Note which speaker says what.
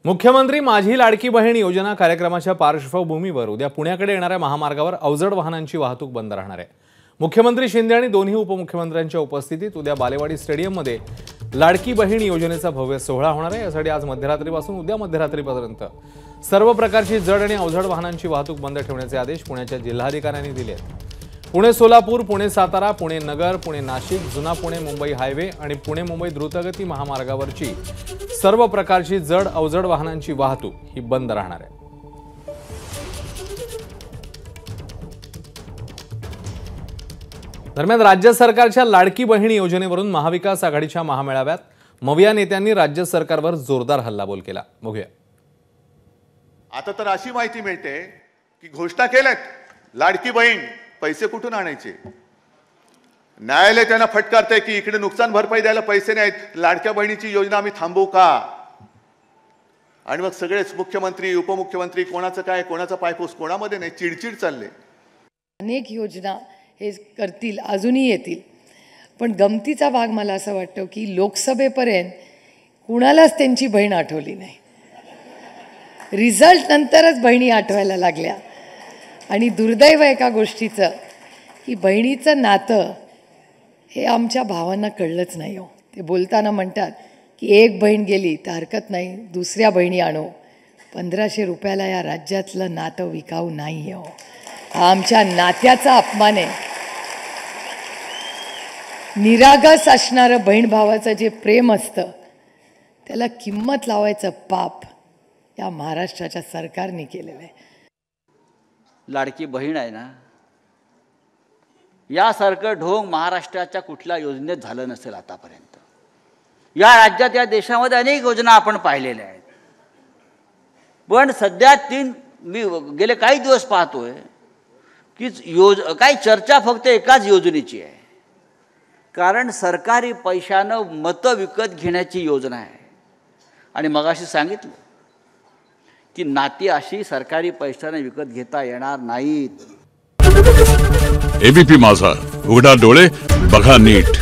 Speaker 1: मुख्यमंत्री माझी लाडकी बहीण योजना कार्यक्रमाच्या पार्श्वभूमीवर उद्या पुण्याकडे येणाऱ्या महामार्गावर अवजड वाहनांची वाहतूक बंद राहणार आहे। मुख्यमंत्री शिंदे आणि दोन्ही उपमुख्यमंत्र्यांच्या उपस्थितीत उद्या बालेवाडी स्टेडियममध्ये लाडकी बहीण योजनेचा भव्य सोहळा होणार आहे। यासाठी आज मध्यरात्रीपासून उद्या मध्यरात्रीपर्यंत सर्व प्रकारची जड आणि अवजड वाहनांची वाहतूक बंद ठेवण्याचे आदेश पुण्याच्या जिल्हाधिकाऱ्यांनी दिले आहेत। पुणे सोलापूर, पुणे सातारा, पुणे नगर, पुणे नाशिक, जुना पुणे मुंबई हायवे आणि पुणे मुंबई द्रुतगती महामार्गावरची सर्व प्रकारची जड अवजड वाहनांची वाहतूक ही बंद राहणार आहे। दरम्यान राज्य सरकारच्या लाडकी बहीण योजनेवरून महाविकास आघाडीच्या महामेळाव्यात मविया नेत्यांनी राज्य सरकारवर जोरदार हल्लाबोल केला। बघूया।
Speaker 2: आता तर अशी माहिती मिळते की घोषणा केल्यात लाडकी बहीण पैसे कुठून आणायचे। न्यायालय त्यांना फटकारते की इकडे नुकसान भरपाई द्यायला पैसे नाहीत, लाडक्या बहिणीची योजना आम्ही थांबवू का। आणि मग सगळेच मुख्यमंत्री उपमुख्यमंत्री कोणाचं काय कोणाचा पायपूस कोणामध्ये नाही, चिडचिड चालले।
Speaker 3: अनेक योजना हे करतील, अजूनही येतील, पण गमतीचा भाग मला असं वाटतं की लोकसभेपर्यंत कुणालाच त्यांची बहीण आठवली नाही। रिझल्ट नंतरच बहिणी आठवायला लागल्या। आणि दुर्दैव एका गोष्टीचं की बहिणीचं नातं हे आमच्या भावांना कळलंच नाही हो। ते बोलताना म्हणतात की एक बहीण गेली तर हरकत नाही, दुसऱ्या बहिणी आणू, 1500 रुपयाला या राज्यातलं नातं विकाऊ नाही हो। हा आमच्या नात्याचा अपमान आहे। निरागस असणारं बहीण भावाचं जे प्रेम असतं त्याला किंमत लावायचं पाप या महाराष्ट्राच्या सरकारने केलेलं आहे।
Speaker 4: लाडकी बहीण आहे ना, यासारखं ढोंग महाराष्ट्राच्या कुठल्या योजनेत झालं नसेल आतापर्यंत। या राज्यात या देशामध्ये अनेक योजना आपण पाहिलेल्या आहेत, पण सध्या मी गेले काही दिवस पाहतोय की काही चर्चा फक्त एकाच योजनेची आहे। कारण सरकारी पैशानं मतं विकत घेण्याची योजना आहे। आणि मगाशी सांगितलं की नाती अशी सरकारी पैशाने विकत घेता येणार नाहीत।
Speaker 5: एबीपी माझा, उघडा डोळे बघा नीट।